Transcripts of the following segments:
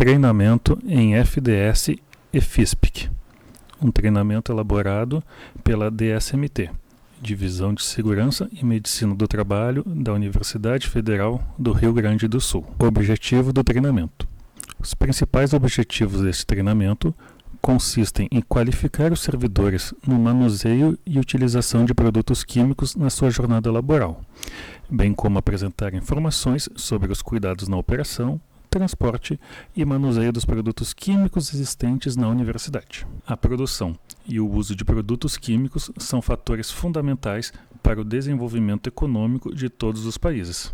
Treinamento em FDS e FISPIC. Um treinamento elaborado pela DSMT, Divisão de Segurança e Medicina do Trabalho da Universidade Federal do Rio Grande do Sul. Objetivo do treinamento. Os principais objetivos deste treinamento consistem em qualificar os servidores no manuseio e utilização de produtos químicos na sua jornada laboral, bem como apresentar informações sobre os cuidados na operação, transporte e manuseio dos produtos químicos existentes na universidade. A produção e o uso de produtos químicos são fatores fundamentais para o desenvolvimento econômico de todos os países.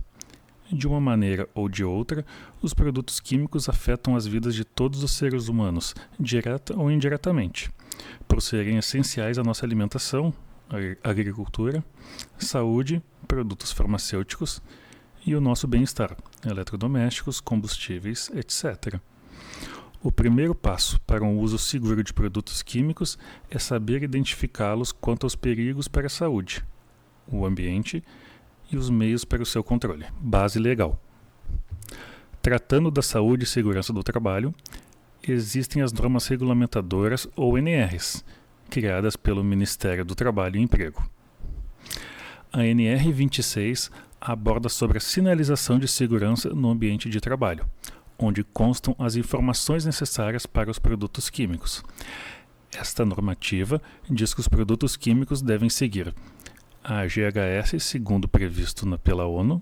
De uma maneira ou de outra, os produtos químicos afetam as vidas de todos os seres humanos, direta ou indiretamente, por serem essenciais à nossa alimentação, agricultura, saúde, produtos farmacêuticos e o nosso bem-estar, eletrodomésticos, combustíveis, etc. O primeiro passo para um uso seguro de produtos químicos é saber identificá-los quanto aos perigos para a saúde, o ambiente e os meios para o seu controle. Base legal. Tratando da saúde e segurança do trabalho, existem as normas regulamentadoras ou NRs, criadas pelo Ministério do Trabalho e Emprego. A NR 26 aborda sobre a sinalização de segurança no ambiente de trabalho, onde constam as informações necessárias para os produtos químicos. Esta normativa diz que os produtos químicos devem seguir a GHS, segundo previsto pela ONU,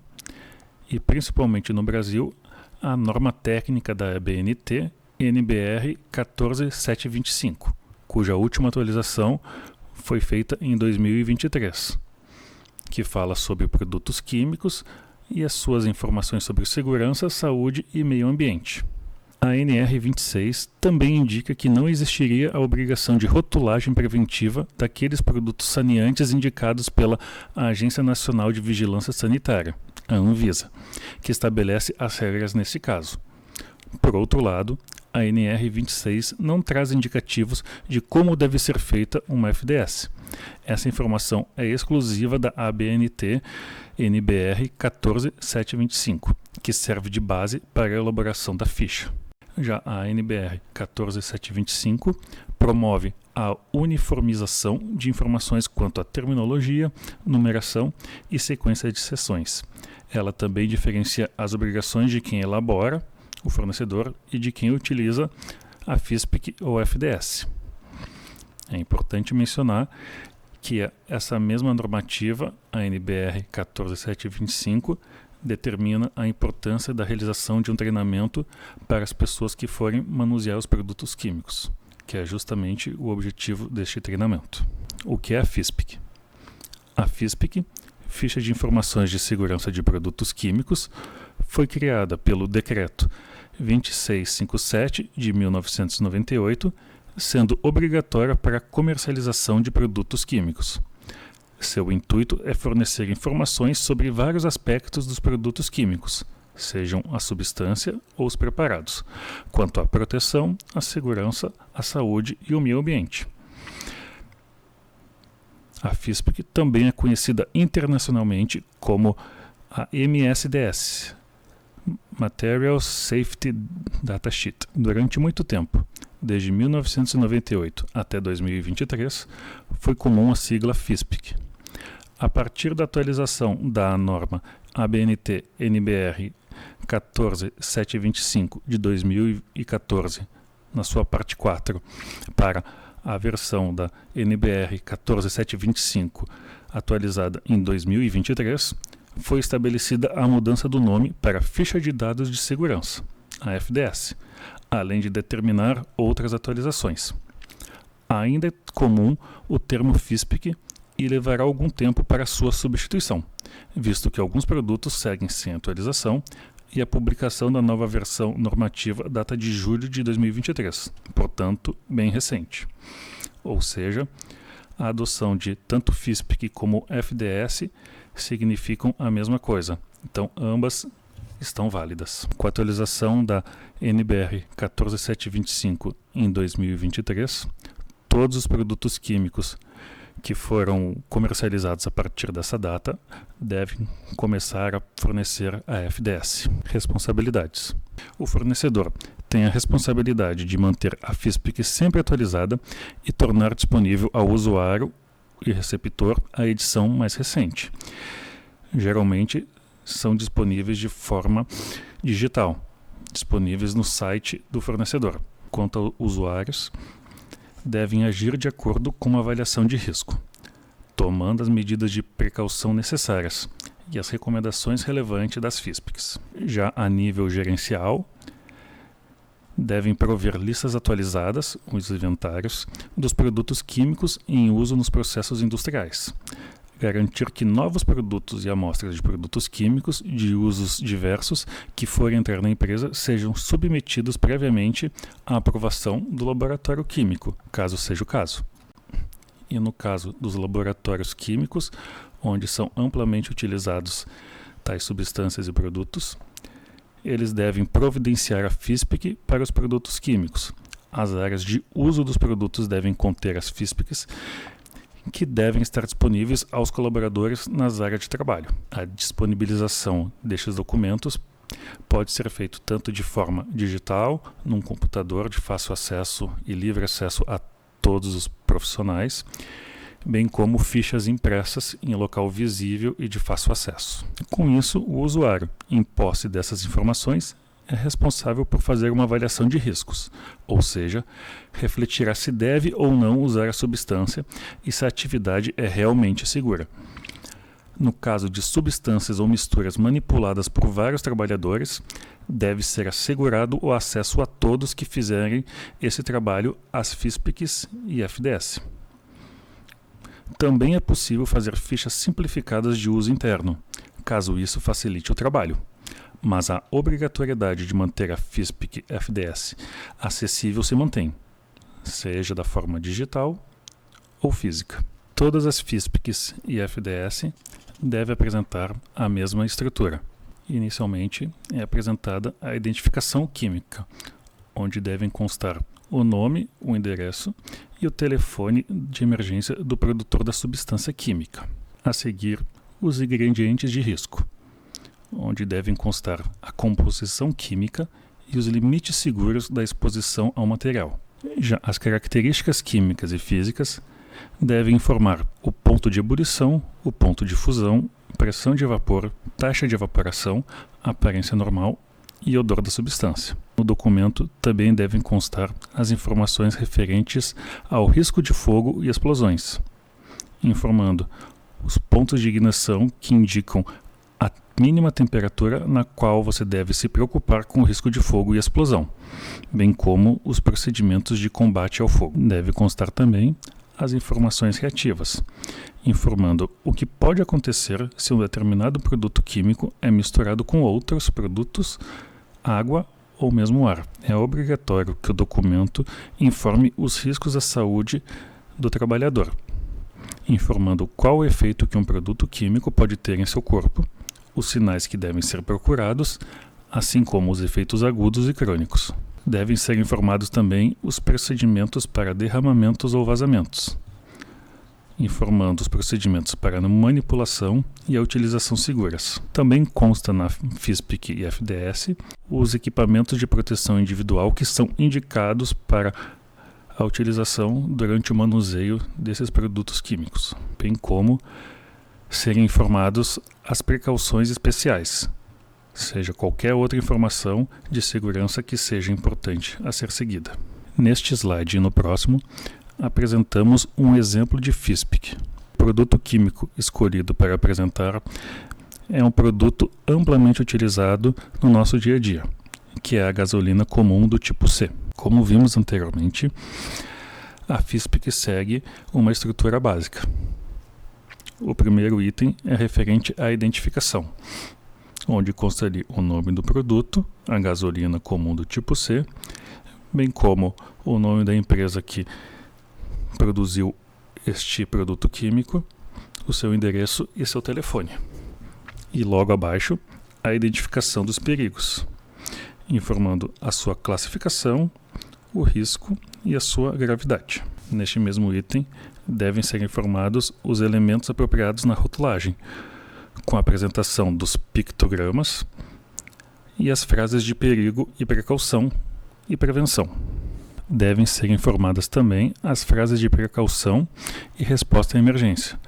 e principalmente no Brasil, a norma técnica da ABNT NBR 14725, cuja última atualização foi feita em 2023. Que fala sobre produtos químicos e as suas informações sobre segurança, saúde e meio ambiente. A NR26 também indica que não existiria a obrigação de rotulagem preventiva daqueles produtos saneantes indicados pela Agência Nacional de Vigilância Sanitária, a Anvisa, que estabelece as regras nesse caso. Por outro lado, a NR26 não traz indicativos de como deve ser feita uma FDS. Essa informação é exclusiva da ABNT NBR 14725, que serve de base para a elaboração da ficha. Já a NBR 14725 promove a uniformização de informações quanto à terminologia, numeração e sequência de sessões. Ela também diferencia as obrigações de quem elabora, o fornecedor, e de quem utiliza a FISPIC ou FDS. É importante mencionar que essa mesma normativa, a NBR 14725, determina a importância da realização de um treinamento para as pessoas que forem manusear os produtos químicos, que é justamente o objetivo deste treinamento. O que é a FISPIC? A FISPIC, Ficha de Informações de Segurança de Produtos Químicos, foi criada pelo Decreto 2657 de 1998, sendo obrigatória para a comercialização de produtos químicos. Seu intuito é fornecer informações sobre vários aspectos dos produtos químicos, sejam a substância ou os preparados, quanto à proteção, à segurança, à saúde e ao meio ambiente. A FISPIC também é conhecida internacionalmente como a MSDS, Material Safety Datasheet. Durante muito tempo, desde 1998 até 2023, foi comum a sigla FISPIC. A partir da atualização da norma ABNT NBR 14725 de 2014, na sua parte 4, para a versão da NBR 14725 atualizada em 2023, foi estabelecida a mudança do nome para Ficha de Dados de Segurança, a FDS, além de determinar outras atualizações. Ainda é comum o termo FISPIC e levará algum tempo para sua substituição, visto que alguns produtos seguem sem atualização e a publicação da nova versão normativa data de julho de 2023, portanto, bem recente. Ou seja, a adoção de tanto FISPIC como FDS significam a mesma coisa, então ambas estão válidas. Com a atualização da NBR 14725 em 2023, todos os produtos químicos que foram comercializados a partir dessa data devem começar a fornecer a FDS. Responsabilidades. O fornecedor tem a responsabilidade de manter a FISPIC sempre atualizada e tornar disponível ao usuário e receptor a edição mais recente. Geralmente são disponíveis de forma digital, disponíveis no site do fornecedor. Quanto aos usuários, devem agir de acordo com uma avaliação de risco, tomando as medidas de precaução necessárias e as recomendações relevantes das FISPICs. Já a nível gerencial, devem prover listas atualizadas, os inventários, dos produtos químicos em uso nos processos industriais, garantir que novos produtos e amostras de produtos químicos de usos diversos que forem entrar na empresa sejam submetidos previamente à aprovação do laboratório químico, caso seja o caso. E no caso dos laboratórios químicos, onde são amplamente utilizados tais substâncias e produtos, eles devem providenciar a FISPIC para os produtos químicos. As áreas de uso dos produtos devem conter as FISPICs que devem estar disponíveis aos colaboradores nas áreas de trabalho. A disponibilização destes documentos pode ser feito tanto de forma digital, num computador de fácil acesso e livre acesso a todos os profissionais, bem como fichas impressas em local visível e de fácil acesso. Com isso, o usuário, em posse dessas informações, é responsável por fazer uma avaliação de riscos, ou seja, refletirá se deve ou não usar a substância e se a atividade é realmente segura. No caso de substâncias ou misturas manipuladas por vários trabalhadores, deve ser assegurado o acesso a todos que fizerem esse trabalho às FISPICs e FDS. Também é possível fazer fichas simplificadas de uso interno, caso isso facilite o trabalho. Mas a obrigatoriedade de manter a FISPIC FDS acessível se mantém, seja da forma digital ou física. Todas as FISPICs e FDS devem apresentar a mesma estrutura. Inicialmente é apresentada a identificação química, onde devem constar o nome, o endereço e o telefone de emergência do produtor da substância química. A seguir, os ingredientes de risco, onde devem constar a composição química e os limites seguros da exposição ao material. Já as características químicas e físicas devem informar o ponto de ebulição, o ponto de fusão, pressão de vapor, taxa de evaporação, aparência normal e odor da substância. No documento também devem constar as informações referentes ao risco de fogo e explosões, informando os pontos de ignição que indicam a mínima temperatura na qual você deve se preocupar com o risco de fogo e explosão, bem como os procedimentos de combate ao fogo. Deve constar também as informações reativas, informando o que pode acontecer se um determinado produto químico é misturado com outros produtos, água ou mesmo ar. É obrigatório que o documento informe os riscos à saúde do trabalhador, informando qual o efeito que um produto químico pode ter em seu corpo, os sinais que devem ser procurados, assim como os efeitos agudos e crônicos. Devem ser informados também os procedimentos para derramamentos ou vazamentos, informando os procedimentos para a manipulação e a utilização seguras. Também consta na FISPIC e FDS os equipamentos de proteção individual que são indicados para a utilização durante o manuseio desses produtos químicos, bem como serem informados as precauções especiais, seja qualquer outra informação de segurança que seja importante a ser seguida. Neste slide e no próximo, apresentamos um exemplo de FISPIC. O produto químico escolhido para apresentar é um produto amplamente utilizado no nosso dia a dia, que é a gasolina comum do tipo C. Como vimos anteriormente, a FISPIC segue uma estrutura básica. O primeiro item é referente à identificação, onde consta ali o nome do produto, a gasolina comum do tipo C, bem como o nome da empresa que produziu este produto químico, o seu endereço e seu telefone. E logo abaixo, a identificação dos perigos, informando a sua classificação, o risco e a sua gravidade. Neste mesmo item, devem ser informados os elementos apropriados na rotulagem, com a apresentação dos pictogramas e as frases de perigo e precaução e prevenção. Devem ser informadas também as frases de precaução e resposta à emergência,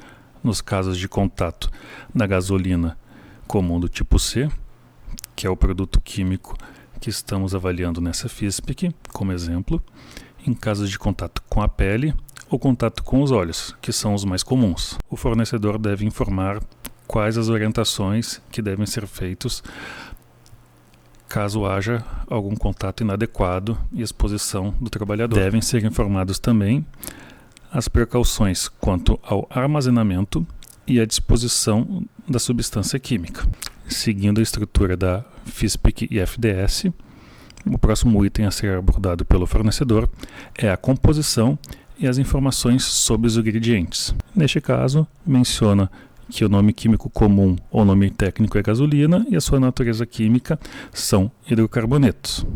nos casos de contato da gasolina comum do tipo C, que é o produto químico que estamos avaliando nessa FISPIC, como exemplo, em casos de contato com a pele ou contato com os olhos, que são os mais comuns. O fornecedor deve informar quais as orientações que devem ser feitos caso haja algum contato inadequado e exposição do trabalhador. Devem ser informados também as precauções quanto ao armazenamento e à disposição da substância química. Seguindo a estrutura da FISPIC e FDS, o próximo item a ser abordado pelo fornecedor é a composição e as informações sobre os ingredientes. Neste caso, menciona que o nome químico comum ou nome técnico é gasolina e a sua natureza química são hidrocarbonetos.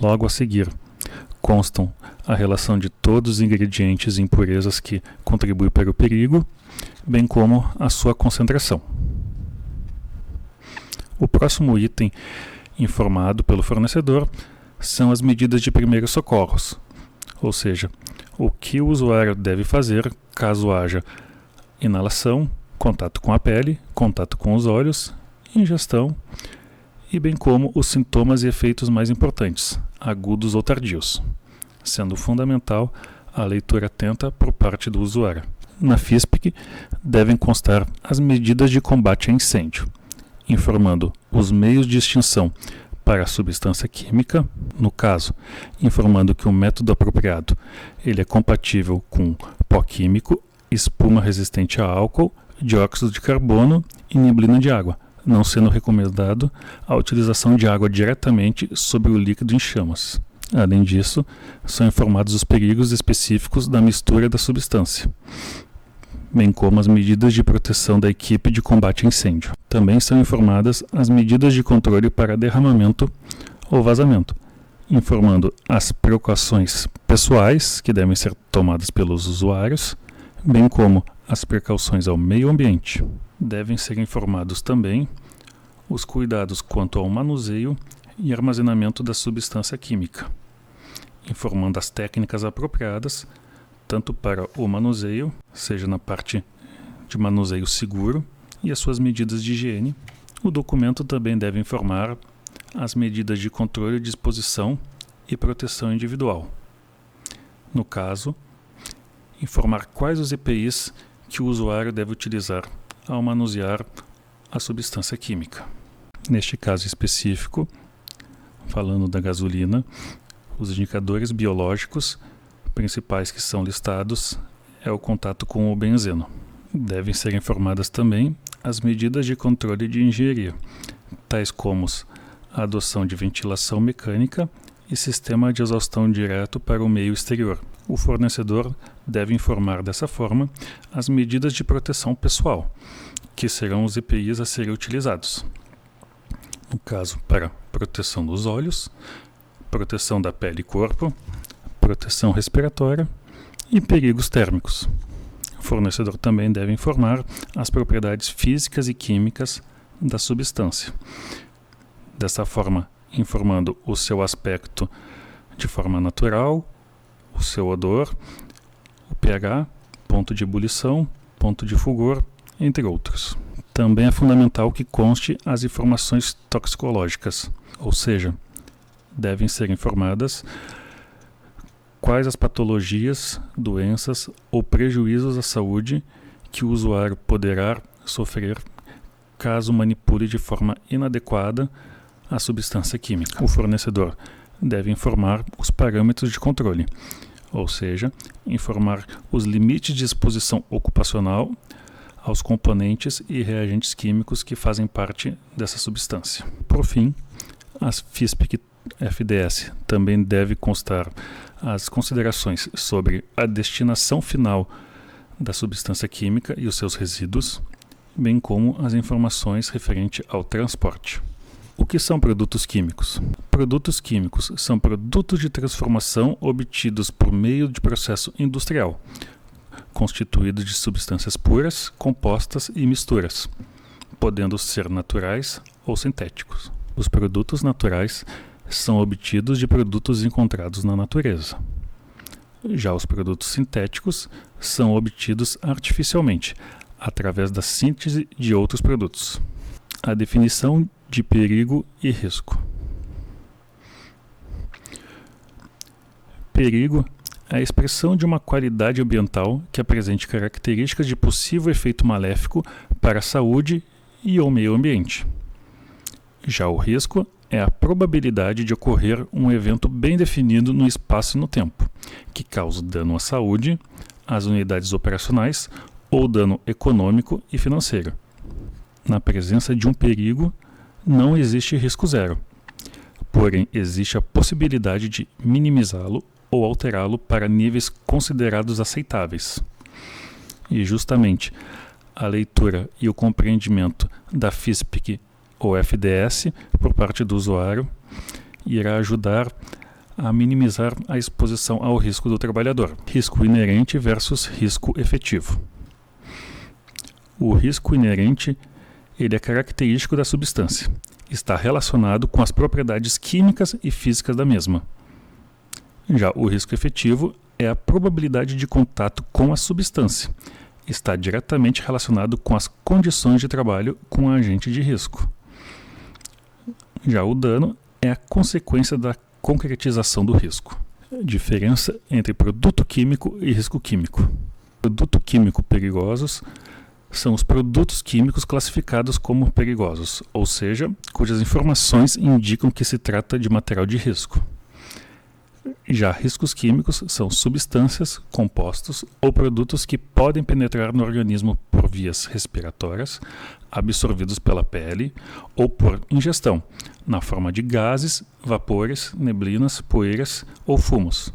Logo a seguir, constam a relação de todos os ingredientes e impurezas que contribuem para o perigo, bem como a sua concentração. O próximo item informado pelo fornecedor são as medidas de primeiros socorros, ou seja, o que o usuário deve fazer caso haja inalação, contato com a pele, contato com os olhos, ingestão e bem como os sintomas e efeitos mais importantes, agudos ou tardios, sendo fundamental a leitura atenta por parte do usuário. Na FISPIC devem constar as medidas de combate a incêndio, informando os meios de extinção para a substância química, no caso, informando que o método apropriado ele é compatível com pó químico, espuma resistente a álcool, dióxido de carbono e neblina de água, não sendo recomendado a utilização de água diretamente sobre o líquido em chamas. Além disso, são informados os perigos específicos da mistura da substância, bem como as medidas de proteção da equipe de combate a incêndio. Também são informadas as medidas de controle para derramamento ou vazamento, informando as precauções pessoais que devem ser tomadas pelos usuários, bem como as precauções ao meio ambiente. Devem ser informados também os cuidados quanto ao manuseio e armazenamento da substância química, informando as técnicas apropriadas tanto para o manuseio, seja na parte de manuseio seguro, e as suas medidas de higiene. O documento também deve informar as medidas de controle, disposição e proteção individual. No caso, informar quais os EPIs que o usuário deve utilizar ao manusear a substância química. Neste caso específico, falando da gasolina, os indicadores biológicos principais que são listados é o contato com o benzeno. Devem ser informadas também as medidas de controle de engenharia, tais como a adoção de ventilação mecânica e sistema de exaustão direto para o meio exterior. O fornecedor deve informar dessa forma as medidas de proteção pessoal, que serão os EPIs a serem utilizados. No caso, para proteção dos olhos, proteção da pele e corpo, proteção respiratória e perigos térmicos. O fornecedor também deve informar as propriedades físicas e químicas da substância. Dessa forma, informando o seu aspecto de forma natural, o seu odor, o pH, ponto de ebulição, ponto de fulgor, entre outros. Também é fundamental que conste as informações toxicológicas, ou seja, devem ser informadas quais as patologias, doenças ou prejuízos à saúde que o usuário poderá sofrer caso manipule de forma inadequada a substância química. O fornecedor deve informar os parâmetros de controle, ou seja, informar os limites de exposição ocupacional aos componentes e reagentes químicos que fazem parte dessa substância. Por fim, as FISPIC FDS também deve constar as considerações sobre a destinação final da substância química e os seus resíduos, bem como as informações referentes ao transporte. O que são produtos químicos? Produtos químicos são produtos de transformação obtidos por meio de processo industrial, constituídos de substâncias puras, compostas e misturas, podendo ser naturais ou sintéticos. Os produtos naturais são obtidos de produtos encontrados na natureza. Já os produtos sintéticos são obtidos artificialmente, através da síntese de outros produtos. A definição de perigo e risco. Perigo é a expressão de uma qualidade ambiental que apresente características de possível efeito maléfico para a saúde e ou meio ambiente. Já o risco é a probabilidade de ocorrer um evento bem definido no espaço e no tempo, que cause dano à saúde, às unidades operacionais ou dano econômico e financeiro. Na presença de um perigo, não existe risco zero, porém existe a possibilidade de minimizá-lo ou alterá-lo para níveis considerados aceitáveis. E justamente a leitura e o compreendimento da FISPIC ou FDS por parte do usuário irá ajudar a minimizar a exposição ao risco do trabalhador. Risco inerente versus risco efetivo. O risco inerente ele é característico da substância. Está relacionado com as propriedades químicas e físicas da mesma. Já o risco efetivo é a probabilidade de contato com a substância. Está diretamente relacionado com as condições de trabalho com o agente de risco. Já o dano é a consequência da concretização do risco. Diferença entre produto químico e risco químico. Produto químico perigosos são os produtos químicos classificados como perigosos, ou seja, cujas informações indicam que se trata de material de risco. Já riscos químicos são substâncias, compostos ou produtos que podem penetrar no organismo por vias respiratórias, absorvidos pela pele ou por ingestão, na forma de gases, vapores, neblinas, poeiras ou fumos,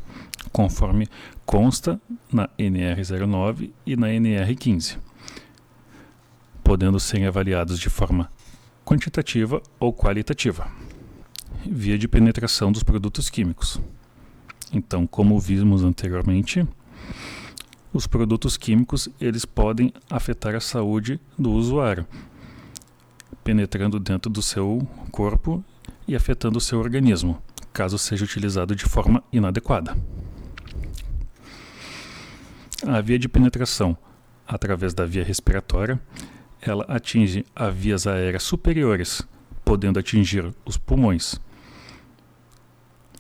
conforme consta na NR09 e na NR15, podendo ser avaliados de forma quantitativa ou qualitativa. Via de penetração dos produtos químicos. Então, como vimos anteriormente, os produtos químicos eles podem afetar a saúde do usuário, penetrando dentro do seu corpo e afetando o seu organismo, caso seja utilizado de forma inadequada. A via de penetração, através da via respiratória, ela atinge as vias aéreas superiores, podendo atingir os pulmões,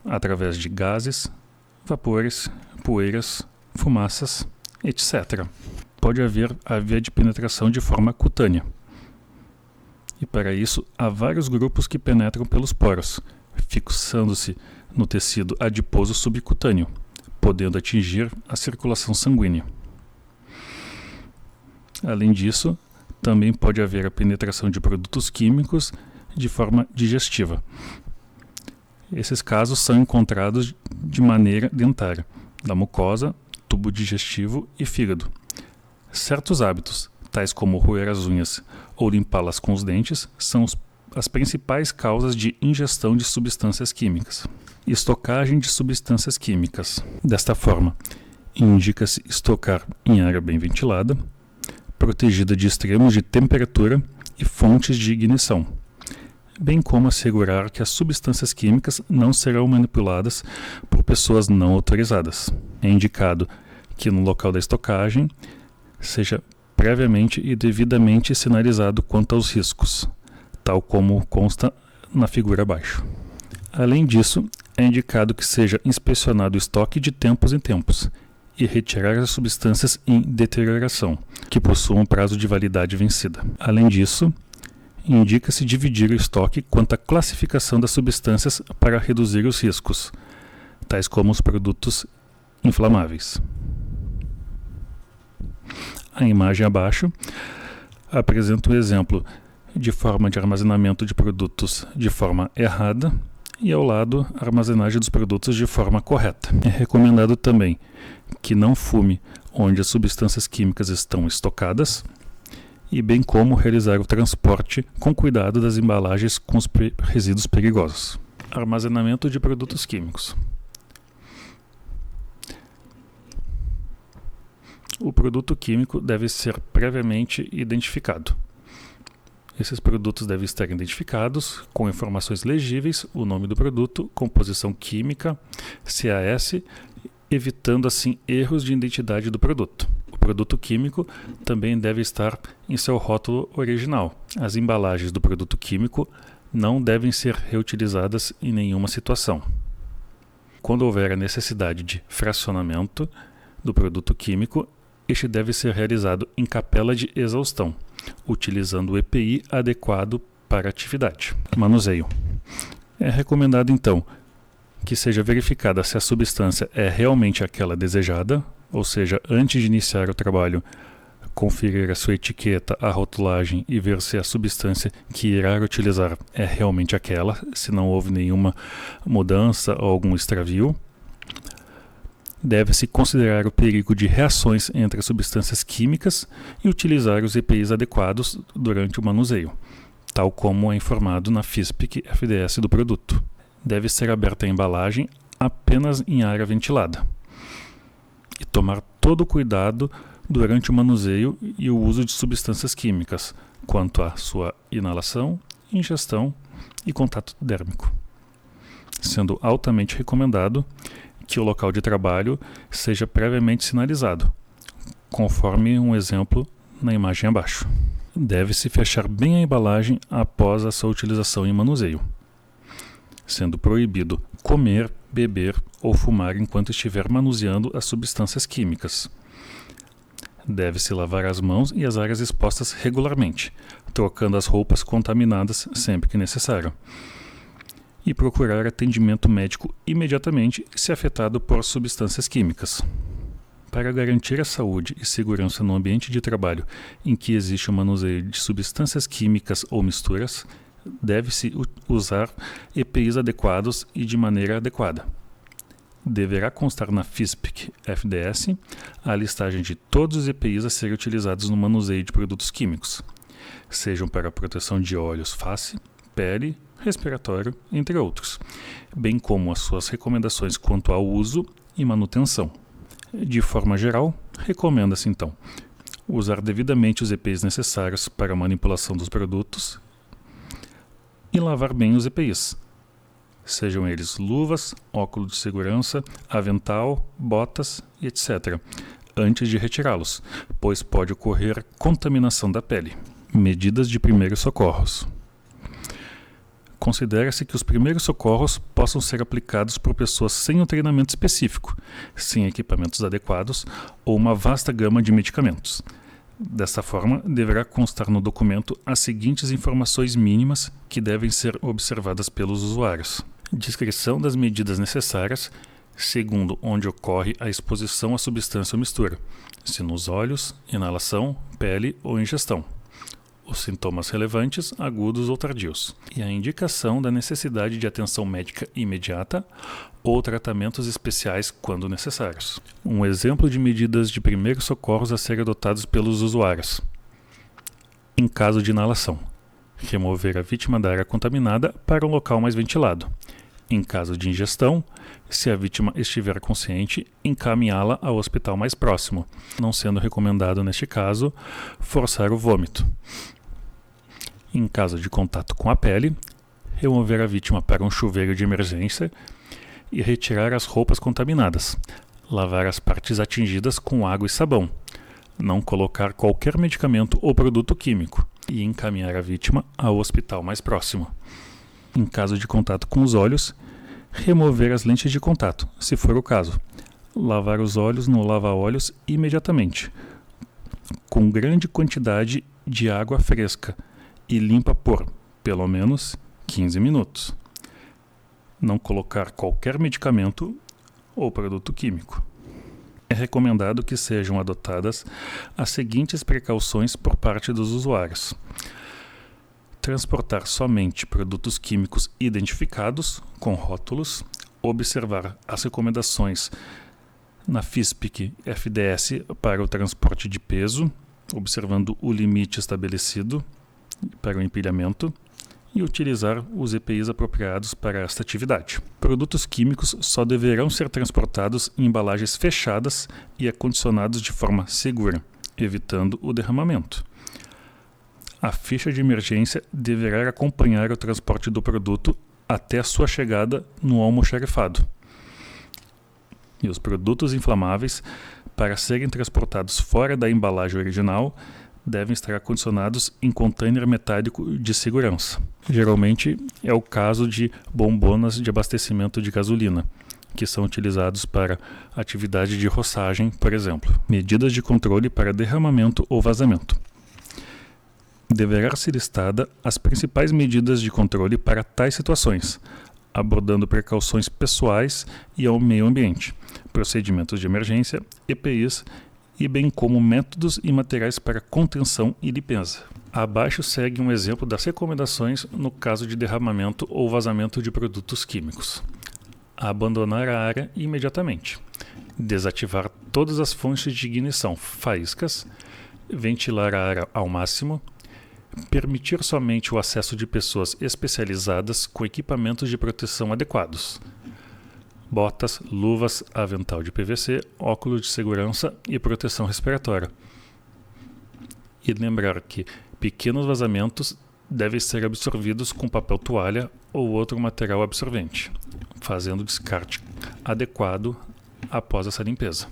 através de gases, vapores, poeiras, fumaças, etc. Pode haver a via de penetração de forma cutânea. E para isso, há vários grupos que penetram pelos poros, fixando-se no tecido adiposo subcutâneo, podendo atingir a circulação sanguínea. Além disso, também pode haver a penetração de produtos químicos de forma digestiva. Esses casos são encontrados de maneira dentária, da mucosa, tubo digestivo e fígado. Certos hábitos, tais como roer as unhas ou limpá-las com os dentes, são as principais causas de ingestão de substâncias químicas. Estocagem de substâncias químicas. Desta forma, indica-se estocar em área bem ventilada, protegida de extremos de temperatura e fontes de ignição, bem como assegurar que as substâncias químicas não serão manipuladas por pessoas não autorizadas. É indicado que no local da estocagem seja previamente e devidamente sinalizado quanto aos riscos, tal como consta na figura abaixo. Além disso, é indicado que seja inspecionado o estoque de tempos em tempos e retirar as substâncias em deterioração, que possuam prazo de validade vencida. Além disso, indica-se dividir o estoque quanto à classificação das substâncias para reduzir os riscos, tais como os produtos inflamáveis. A imagem abaixo apresenta um exemplo de forma de armazenamento de produtos de forma errada e ao lado a armazenagem dos produtos de forma correta. É recomendado também que não fume onde as substâncias químicas estão estocadas e bem como realizar o transporte com cuidado das embalagens com os resíduos perigosos. Armazenamento de produtos químicos. O produto químico deve ser previamente identificado. Esses produtos devem estar identificados com informações legíveis, o nome do produto, composição química, CAS, evitando assim erros de identidade do produto. O produto químico também deve estar em seu rótulo original. As embalagens do produto químico não devem ser reutilizadas em nenhuma situação. Quando houver a necessidade de fracionamento do produto químico, este deve ser realizado em capela de exaustão, utilizando o EPI adequado para a atividade. Manuseio. É recomendado, então, que seja verificada se a substância é realmente aquela desejada, ou seja, antes de iniciar o trabalho, conferir a sua etiqueta, a rotulagem e ver se a substância que irá utilizar é realmente aquela, se não houve nenhuma mudança ou algum extravio. Deve-se considerar o perigo de reações entre as substâncias químicas e utilizar os EPIs adequados durante o manuseio, tal como é informado na FISPIC-FDS do produto. Deve ser aberta a embalagem apenas em área ventilada e tomar todo o cuidado durante o manuseio e o uso de substâncias químicas, quanto à sua inalação, ingestão e contato dérmico, sendo altamente recomendado que o local de trabalho seja previamente sinalizado, conforme um exemplo na imagem abaixo. Deve-se fechar bem a embalagem após a sua utilização em manuseio, sendo proibido comer, beber ou fumar enquanto estiver manuseando as substâncias químicas. Deve-se lavar as mãos e as áreas expostas regularmente, trocando as roupas contaminadas sempre que necessário, e procurar atendimento médico imediatamente se afetado por substâncias químicas. Para garantir a saúde e segurança no ambiente de trabalho em que existe o manuseio de substâncias químicas ou misturas, deve-se usar EPIs adequados e de maneira adequada. Deverá constar na FISPIC-FDS a listagem de todos os EPIs a serem utilizados no manuseio de produtos químicos, sejam para a proteção de olhos, face, pele, respiratório, entre outros, bem como as suas recomendações quanto ao uso e manutenção. De forma geral, recomenda-se então usar devidamente os EPIs necessários para a manipulação dos produtos e lavar bem os EPIs, sejam eles luvas, óculos de segurança, avental, botas e etc., antes de retirá-los, pois pode ocorrer contaminação da pele. Medidas de primeiros socorros. Considera-se que os primeiros socorros possam ser aplicados por pessoas sem um treinamento específico, sem equipamentos adequados ou uma vasta gama de medicamentos. Desta forma, deverá constar no documento as seguintes informações mínimas que devem ser observadas pelos usuários. Descrição das medidas necessárias, segundo onde ocorre a exposição à substância ou mistura, se nos olhos, inalação, pele ou ingestão. Os sintomas relevantes, agudos ou tardios, e a indicação da necessidade de atenção médica imediata ou tratamentos especiais quando necessários. Um exemplo de medidas de primeiros socorros a serem adotados pelos usuários. Em caso de inalação, remover a vítima da área contaminada para um local mais ventilado. Em caso de ingestão, se a vítima estiver consciente, encaminhá-la ao hospital mais próximo, não sendo recomendado, neste caso, forçar o vômito. Em caso de contato com a pele, remover a vítima para um chuveiro de emergência e retirar as roupas contaminadas. Lavar as partes atingidas com água e sabão. Não colocar qualquer medicamento ou produto químico e encaminhar a vítima ao hospital mais próximo. Em caso de contato com os olhos, remover as lentes de contato, se for o caso. Lavar os olhos no lava-olhos imediatamente, com grande quantidade de água fresca e limpa por, pelo menos, 15 minutos. Não colocar qualquer medicamento ou produto químico. É recomendado que sejam adotadas as seguintes precauções por parte dos usuários. Transportar somente produtos químicos identificados, com rótulos, observar as recomendações na FISPIC-FDS para o transporte de peso, observando o limite estabelecido para o empilhamento, e utilizar os EPIs apropriados para esta atividade. Produtos químicos só deverão ser transportados em embalagens fechadas e acondicionados de forma segura, evitando o derramamento. A ficha de emergência deverá acompanhar o transporte do produto até a sua chegada no almoxarifado. E os produtos inflamáveis, para serem transportados fora da embalagem original, devem estar acondicionados em container metálico de segurança. Geralmente é o caso de bombonas de abastecimento de gasolina, que são utilizados para atividade de roçagem, por exemplo. Medidas de controle para derramamento ou vazamento. Deverá ser listada as principais medidas de controle para tais situações, abordando precauções pessoais e ao meio ambiente, procedimentos de emergência, EPIs e bem como métodos e materiais para contenção e limpeza. Abaixo segue um exemplo das recomendações no caso de derramamento ou vazamento de produtos químicos. Abandonar a área imediatamente. Desativar todas as fontes de ignição, faíscas. Ventilar a área ao máximo. Permitir somente o acesso de pessoas especializadas com equipamentos de proteção adequados. Botas, luvas, avental de PVC, óculos de segurança e proteção respiratória. E lembrar que pequenos vazamentos devem ser absorvidos com papel toalha ou outro material absorvente, fazendo descarte adequado após essa limpeza.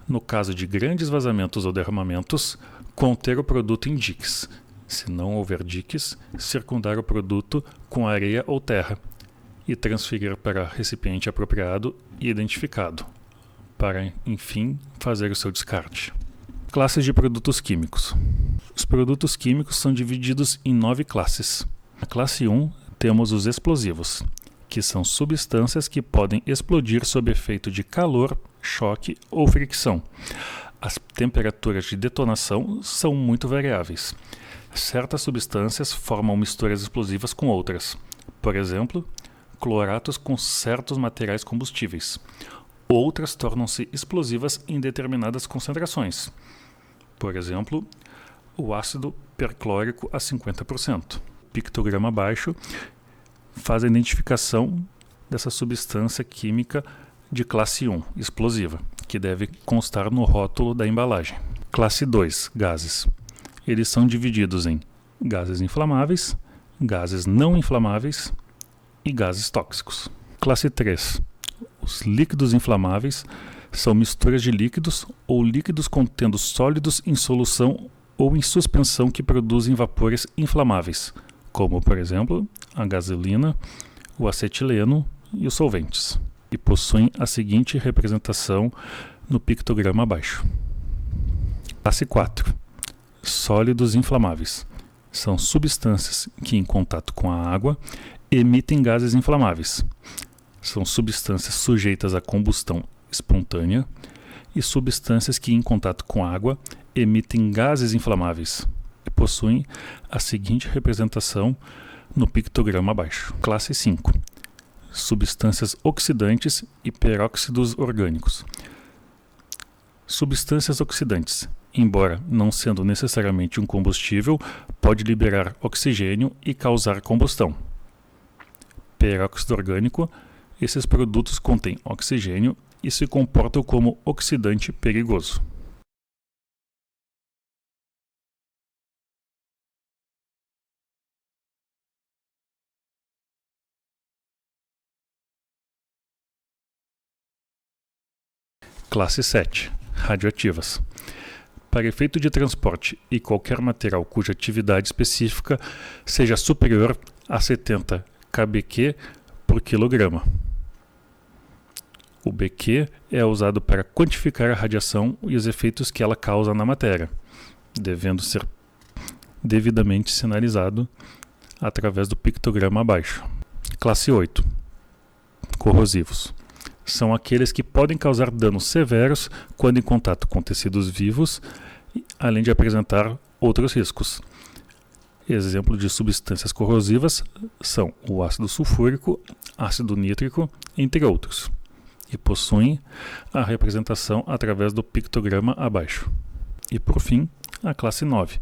No caso de grandes vazamentos ou derramamentos, conter o produto em diques. Se não houver diques, circundar o produto com areia ou terra e transferir para recipiente apropriado e identificado, para, enfim, fazer o seu descarte. Classes de produtos químicos. Os produtos químicos são divididos em 9 classes. Na classe 1, temos os explosivos, que são substâncias que podem explodir sob efeito de calor, choque ou fricção. As temperaturas de detonação são muito variáveis. Certas substâncias formam misturas explosivas com outras. Por exemplo, cloratos com certos materiais combustíveis. Outras tornam-se explosivas em determinadas concentrações. Por exemplo, o ácido perclórico a 50%. Pictograma abaixo faz a identificação dessa substância química de classe 1, explosiva, que deve constar no rótulo da embalagem. Classe 2, gases. Eles são divididos em gases inflamáveis, gases não inflamáveis e gases tóxicos. Classe 3. Os líquidos inflamáveis são misturas de líquidos ou líquidos contendo sólidos em solução ou em suspensão que produzem vapores inflamáveis, como, por exemplo, a gasolina, o acetileno e os solventes, e possuem a seguinte representação no pictograma abaixo. Classe 4. Sólidos inflamáveis. São substâncias que, em contato com a água, emitem gases inflamáveis. São substâncias sujeitas à combustão espontânea e substâncias que, em contato com a água, emitem gases inflamáveis e possuem a seguinte representação no pictograma abaixo. Classe 5. Substâncias oxidantes e peróxidos orgânicos. Substâncias oxidantes, embora não sendo necessariamente um combustível, pode liberar oxigênio e causar combustão. Peróxido orgânico, esses produtos contêm oxigênio e se comportam como oxidante perigoso. Classe 7. Radioativas. Para efeito de transporte e qualquer material cuja atividade específica seja superior a 70 kBq por quilograma. O BQ é usado para quantificar a radiação e os efeitos que ela causa na matéria, devendo ser devidamente sinalizado através do pictograma abaixo. Classe 8. Corrosivos. São aqueles que podem causar danos severos quando em contato com tecidos vivos, além de apresentar outros riscos. Exemplo de substâncias corrosivas são o ácido sulfúrico, ácido nítrico, entre outros, e possuem a representação através do pictograma abaixo. E por fim, A classe 9,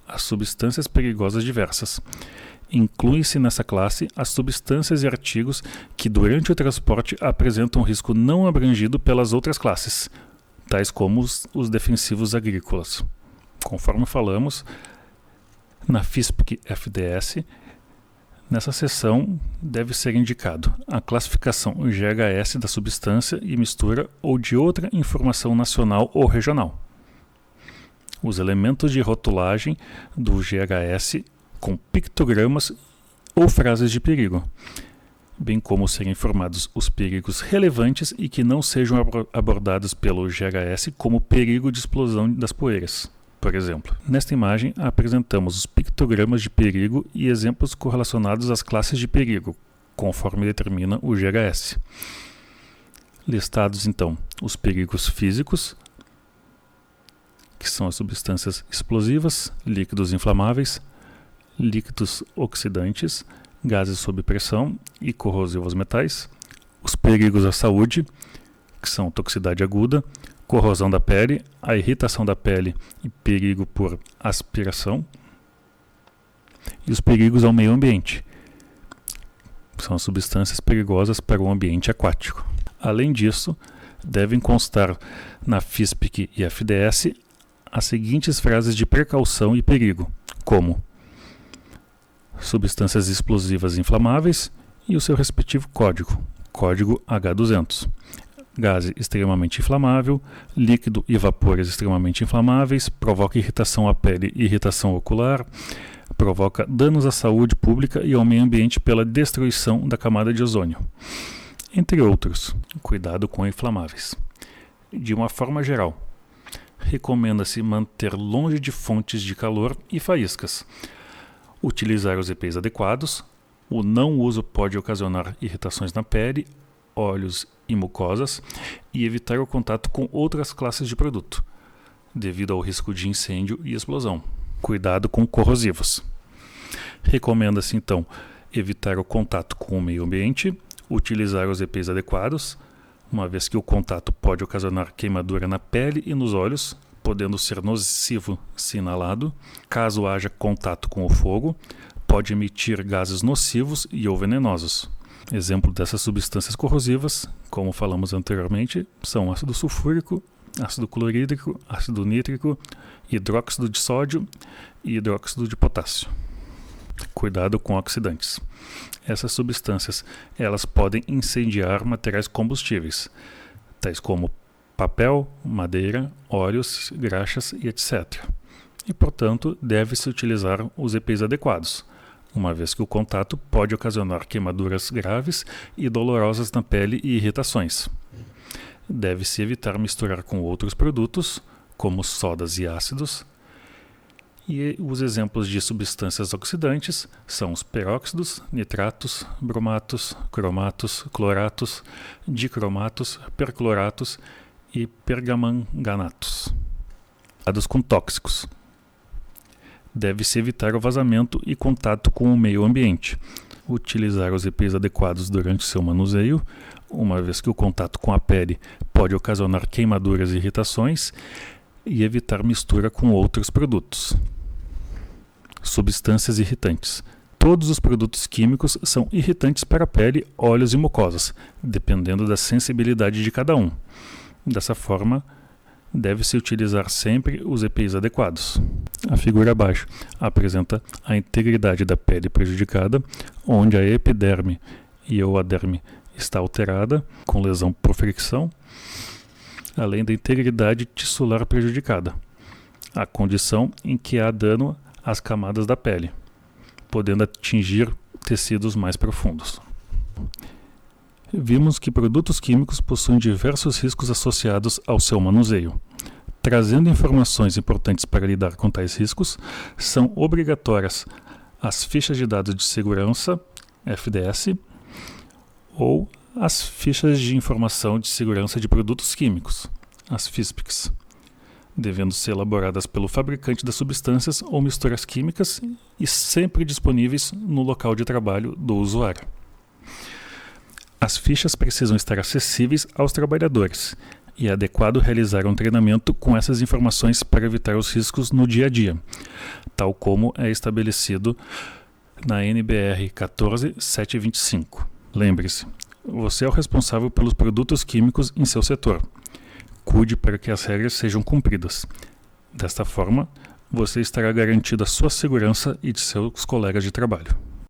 as substâncias perigosas diversas. Inclui-se nessa classe as substâncias e artigos que durante o transporte apresentam risco não abrangido pelas outras classes, tais como os defensivos agrícolas. Conforme falamos, na FISPIC-FDS, nessa seção deve ser indicado a classificação GHS da substância e mistura ou de outra informação nacional ou regional. Os elementos de rotulagem do GHS com pictogramas ou frases de perigo, bem como serem informados os perigos relevantes e que não sejam abordados pelo GHS como perigo de explosão das poeiras, por exemplo. Nesta imagem apresentamos os pictogramas de perigo e exemplos correlacionados às classes de perigo, conforme determina o GHS. Listados então os perigos físicos, que são as substâncias explosivas, líquidos inflamáveis, líquidos oxidantes, gases sob pressão e corrosivos metais, os perigos à saúde, que são toxicidade aguda, corrosão da pele, a irritação da pele e perigo por aspiração, e os perigos ao meio ambiente, que são as substâncias perigosas para o ambiente aquático. Além disso, devem constar na FISPIC e FDS as seguintes frases de precaução e perigo, como substâncias explosivas inflamáveis e o seu respectivo código, código H200. Gás extremamente inflamável, líquido e vapores extremamente inflamáveis, provoca irritação à pele e irritação ocular, provoca danos à saúde pública e ao meio ambiente pela destruição da camada de ozônio, entre outros. Cuidado com inflamáveis. De uma forma geral, recomenda-se manter longe de fontes de calor e faíscas, utilizar os EPIs adequados, o não uso pode ocasionar irritações na pele, olhos e mucosas e evitar o contato com outras classes de produto, devido ao risco de incêndio e explosão. Cuidado com corrosivos. Recomenda-se então evitar o contato com o meio ambiente, utilizar os EPIs adequados, uma vez que o contato pode ocasionar queimadura na pele e nos olhos, podendo ser nocivo se inalado. Caso haja contato com o fogo, pode emitir gases nocivos e ou venenosos. Exemplo dessas substâncias corrosivas, como falamos anteriormente, são ácido sulfúrico, ácido clorídrico, ácido nítrico, hidróxido de sódio e hidróxido de potássio. Cuidado com oxidantes. Essas substâncias elas podem incendiar materiais combustíveis, tais como papel, madeira, óleos, graxas e etc. E, portanto, deve-se utilizar os EPIs adequados, uma vez que o contato pode ocasionar queimaduras graves e dolorosas na pele e irritações. Deve-se evitar misturar com outros produtos, como sodas e ácidos. E os exemplos de substâncias oxidantes são os peróxidos, nitratos, bromatos, cromatos, cloratos, dicromatos, percloratos e pergamanganatos. Cuidados com tóxicos. Deve-se evitar o vazamento e contato com o meio ambiente. Utilizar os EPIs adequados durante seu manuseio, uma vez que o contato com a pele pode ocasionar queimaduras e irritações, e evitar mistura com outros produtos. Substâncias irritantes. Todos os produtos químicos são irritantes para a pele, olhos e mucosas, dependendo da sensibilidade de cada um. Dessa forma, deve-se utilizar sempre os EPIs adequados. A figura abaixo apresenta a integridade da pele prejudicada, onde a epiderme e ou a derme está alterada, com lesão por fricção, além da integridade tissular prejudicada, a condição em que há dano às camadas da pele, podendo atingir tecidos mais profundos. Vimos que produtos químicos possuem diversos riscos associados ao seu manuseio. Trazendo informações importantes para lidar com tais riscos, são obrigatórias as fichas de dados de segurança, FDS, ou as fichas de informação de segurança de produtos químicos, as FISPICs, devendo ser elaboradas pelo fabricante das substâncias ou misturas químicas e sempre disponíveis no local de trabalho do usuário. As fichas precisam estar acessíveis aos trabalhadores e é adequado realizar um treinamento com essas informações para evitar os riscos no dia a dia, tal como é estabelecido na NBR 14725. Lembre-se, você é o responsável pelos produtos químicos em seu setor. Cuide para que as regras sejam cumpridas. Desta forma, você estará garantindo a sua segurança e de seus colegas de trabalho.